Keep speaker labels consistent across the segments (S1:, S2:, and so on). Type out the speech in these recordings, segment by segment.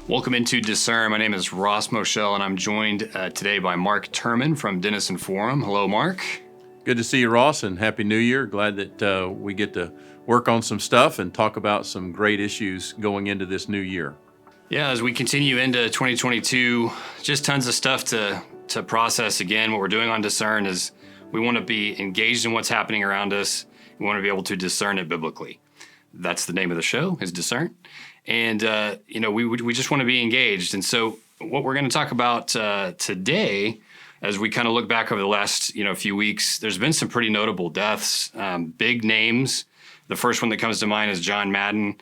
S1: Welcome into Discern. My name is Ross Moschel, and I'm joined today by Mark Turman from Denison Forum. Hello, Mark.
S2: Good to see you, Ross, and Happy New Year. Glad that we get to work on some stuff and talk about some great issues going into this new year.
S1: Yeah, as we continue into 2022, just tons of stuff to process. Again, what we're doing on Discern is we want to be engaged in what's happening around us. We want to be able to discern it biblically. That's the name of the show, is Discern. And, we just want to be engaged. And so what we're going to talk about today, as we kind of look back over the last, few weeks, there's been some pretty notable deaths, big names. The first one that comes to mind is John Madden,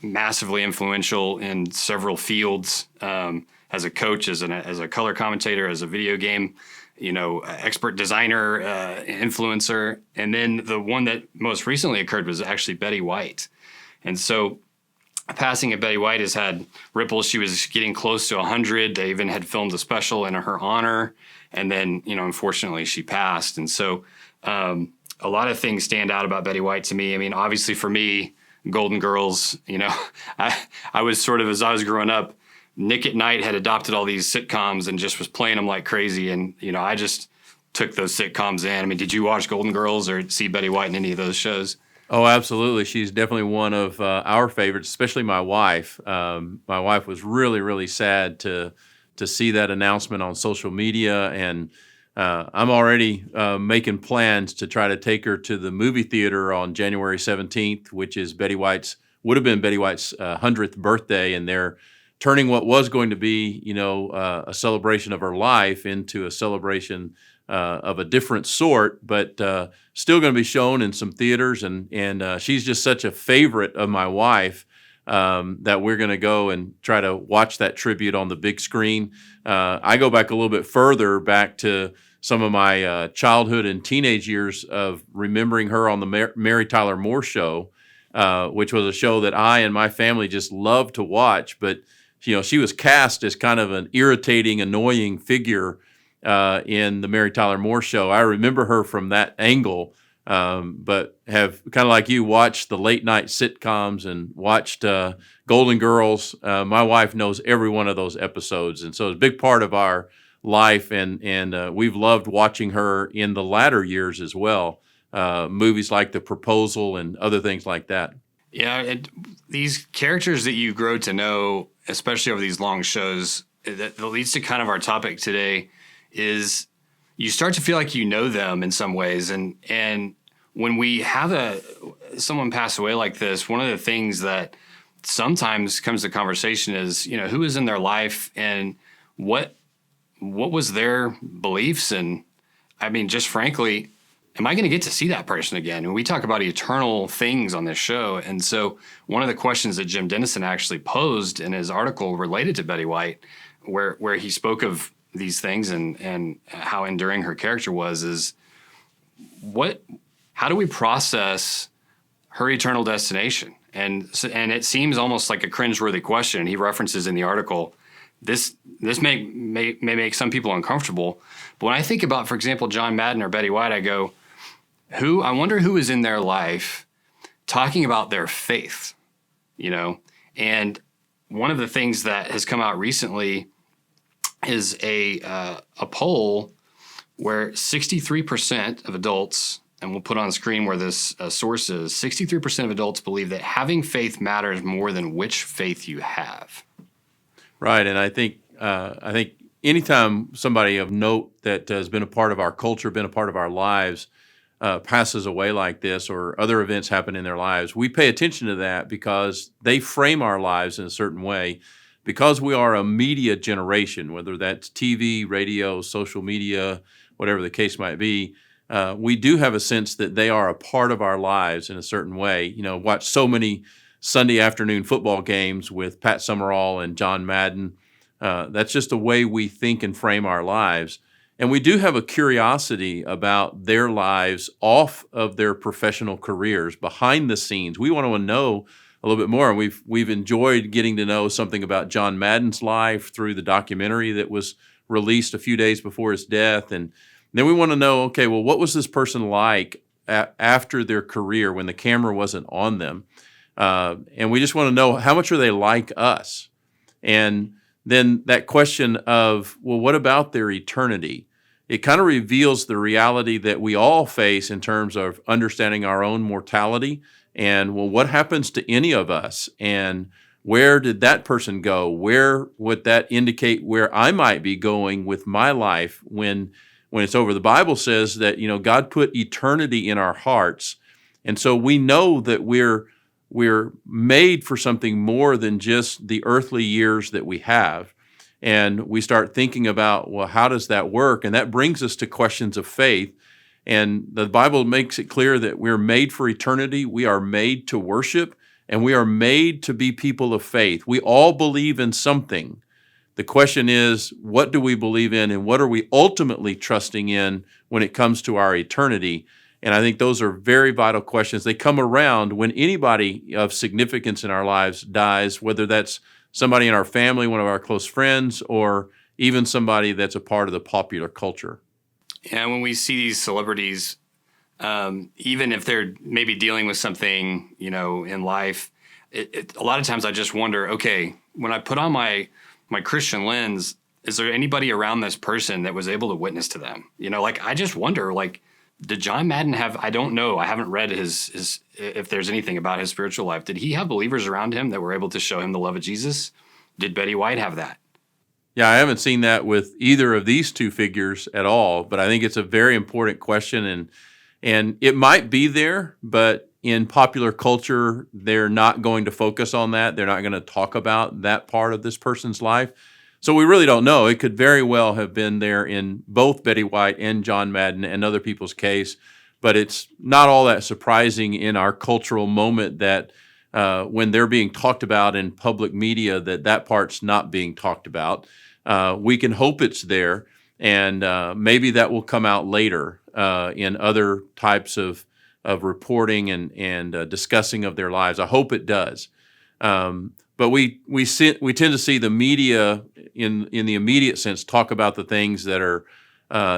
S1: massively influential in several fields, as a coach, as a color commentator, as a video game, expert designer, influencer. And then the one that most recently occurred was actually Betty White. And so passing of Betty White has had ripples. She was getting close to 100. They even had filmed a special in her honor. And then, unfortunately, she passed. And so a lot of things stand out about Betty White to me. I mean, obviously for me, Golden Girls, I was sort of, as I was growing up, Nick at Night had adopted all these sitcoms and just was playing them like crazy. And, I just took those sitcoms in. I mean, did you watch Golden Girls or see Betty White in any of those shows?
S2: Oh, absolutely. She's definitely one of our favorites, especially my wife. My wife was really, really sad to see that announcement on social media, and I'm already making plans to try to take her to the movie theater on January 17th, which is would have been Betty White's 100th birthday, and they're turning what was going to be, a celebration of her life into a celebration of a different sort, but still going to be shown in some theaters. And she's just such a favorite of my wife that we're going to go and try to watch that tribute on the big screen. I go back a little bit further, back to some of my childhood and teenage years of remembering her on the Mary Tyler Moore Show, which was a show that I and my family just loved to watch. But she was cast as kind of an irritating, annoying figure in the Mary Tyler Moore Show. I remember her from that angle, but have kind of like you watched the late night sitcoms and watched Golden Girls. My wife knows every one of those episodes, and so it's a big part of our life, and we've loved watching her in the latter years as well. Movies like The Proposal and other things like that.
S1: Yeah, and these characters that you grow to know, especially over these long shows, that leads to kind of our topic today, is you start to feel like you know them in some ways. And when we have someone pass away like this, one of the things that sometimes comes to conversation is, who is in their life and what was their beliefs? And I mean, just frankly, am I going to get to see that person again? And we talk about eternal things on this show. And so one of the questions that Jim Denison actually posed in his article related to Betty White, where he spoke of these things and how enduring her character was, is how do we process her eternal destination? And it seems almost like a cringeworthy question. He references in the article, this may make some people uncomfortable. But when I think about, for example, John Madden or Betty White, I go, I wonder who is in their life talking about their faith, And one of the things that has come out recently is a poll where 63% of adults, and we'll put on the screen where this source is, 63% of adults believe that having faith matters more than which faith you have.
S2: Right, and I think anytime somebody of note that has been a part of our culture, been a part of our lives, passes away like this, or other events happen in their lives, we pay attention to that because they frame our lives in a certain way. Because we are a media generation, whether that's TV, radio, social media, whatever the case might be, we do have a sense that they are a part of our lives in a certain way. Watch so many Sunday afternoon football games with Pat Summerall and John Madden. That's just the way we think and frame our lives. And we do have a curiosity about their lives off of their professional careers, behind the scenes. We want to know a little bit more. And we've enjoyed getting to know something about John Madden's life through the documentary that was released a few days before his death. And then we want to know, okay, well, what was this person like after their career when the camera wasn't on them? And we just want to know, how much are they like us? And then that question of, well, what about their eternity? It kind of reveals the reality that we all face in terms of understanding our own mortality and, well, what happens to any of us? And where did that person go? Where would that indicate where I might be going with my life when it's over? The Bible says that, God put eternity in our hearts. And so we know that we're made for something more than just the earthly years that we have. And we start thinking about, well, how does that work? And that brings us to questions of faith. And the Bible makes it clear that we're made for eternity. We are made to worship, and we are made to be people of faith. We all believe in something. The question is, what do we believe in, and what are we ultimately trusting in when it comes to our eternity? And I think those are very vital questions. They come around when anybody of significance in our lives dies, whether that's somebody in our family, one of our close friends, or even somebody that's a part of the popular culture.
S1: Yeah, when we see these celebrities, even if they're maybe dealing with something, in life, a lot of times I just wonder, okay, when I put on my Christian lens, is there anybody around this person that was able to witness to them? I just wonder, did John Madden have, I don't know, I haven't read his if there's anything about his spiritual life. Did he have believers around him that were able to show him the love of Jesus? Did Betty White have that?
S2: Yeah, I haven't seen that with either of these two figures at all, but I think it's a very important question, and it might be there, but in popular culture, they're not going to focus on that. They're not going to talk about that part of this person's life. So we really don't know. It could very well have been there in both Betty White and John Madden and other people's case, but it's not all that surprising in our cultural moment that when they're being talked about in public media, that part's not being talked about. We can hope it's there, and maybe that will come out later in other types of reporting and discussing of their lives. I hope it does. But we tend to see the media in the immediate sense talk about the things that are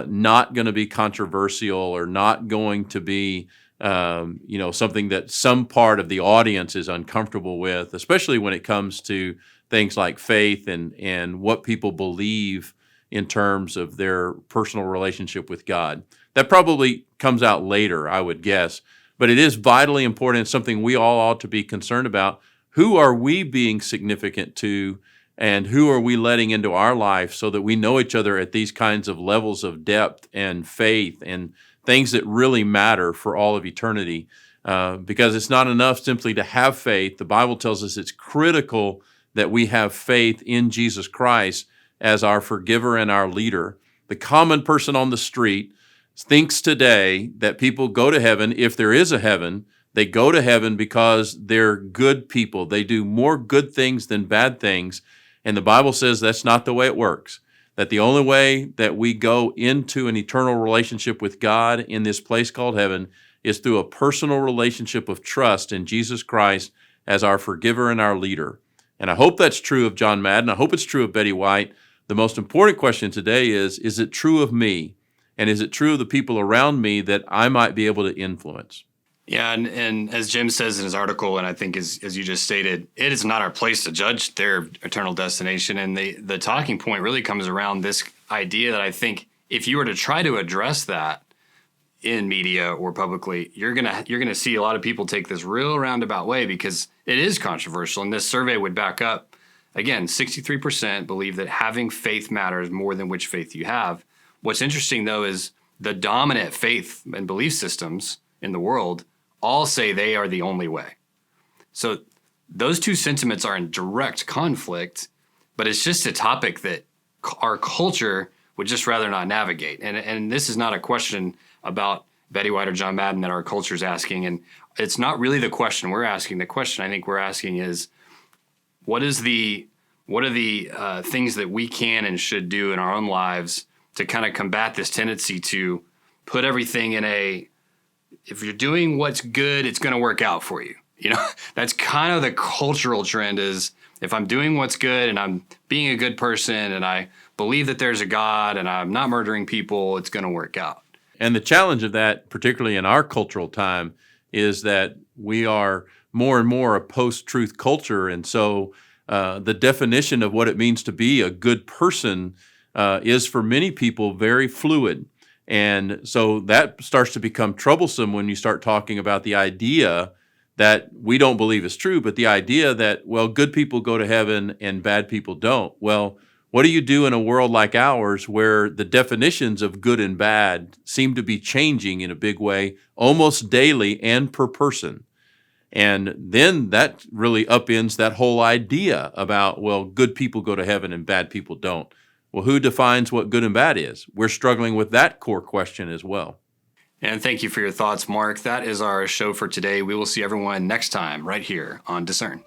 S2: not going to be controversial or not going to be something that some part of the audience is uncomfortable with, especially when it comes to things like faith and what people believe in terms of their personal relationship with God. That probably comes out later, I would guess, but it is vitally important. It's something we all ought to be concerned about. Who are we being significant to, and who are we letting into our life so that we know each other at these kinds of levels of depth and faith and things that really matter for all of eternity? Because it's not enough simply to have faith. The Bible tells us it's critical that we have faith in Jesus Christ as our forgiver and our leader. The common person on the street thinks today that people go to heaven, if there is a heaven. They go to heaven because they're good people. They do more good things than bad things. And the Bible says that's not the way it works. That the only way that we go into an eternal relationship with God in this place called heaven is through a personal relationship of trust in Jesus Christ as our forgiver and our leader. And I hope that's true of John Madden. I hope it's true of Betty White. The most important question today is it true of me? And is it true of the people around me that I might be able to influence?
S1: Yeah, and as Jim says in his article, and I think as you just stated, it is not our place to judge their eternal destination. And the talking point really comes around this idea that I think if you were to try to address that in media or publicly, you're gonna see a lot of people take this real roundabout way because it is controversial. And this survey would back up, again, 63% believe that having faith matters more than which faith you have. What's interesting, though, is the dominant faith and belief systems in the world all say they are the only way. So those two sentiments are in direct conflict, but it's just a topic that our culture would just rather not navigate. And this is not a question about Betty White or John Madden that our culture is asking. And it's not really the question we're asking. The question I think we're asking is, what are the things that we can and should do in our own lives to kind of combat this tendency to put everything in if you're doing what's good, it's going to work out for you. That's kind of the cultural trend is if I'm doing what's good and I'm being a good person and I believe that there's a God and I'm not murdering people, it's going to work out.
S2: And the challenge of that, particularly in our cultural time, is that we are more and more a post-truth culture. And so the definition of what it means to be a good person is for many people very fluid. And so that starts to become troublesome when you start talking about the idea that we don't believe is true, but the idea that, well, good people go to heaven and bad people don't. Well, what do you do in a world like ours where the definitions of good and bad seem to be changing in a big way almost daily and per person? And then that really upends that whole idea about, well, good people go to heaven and bad people don't. Well, who defines what good and bad is? We're struggling with that core question as well.
S1: And thank you for your thoughts, Mark. That is our show for today. We will see everyone next time right here on Discern.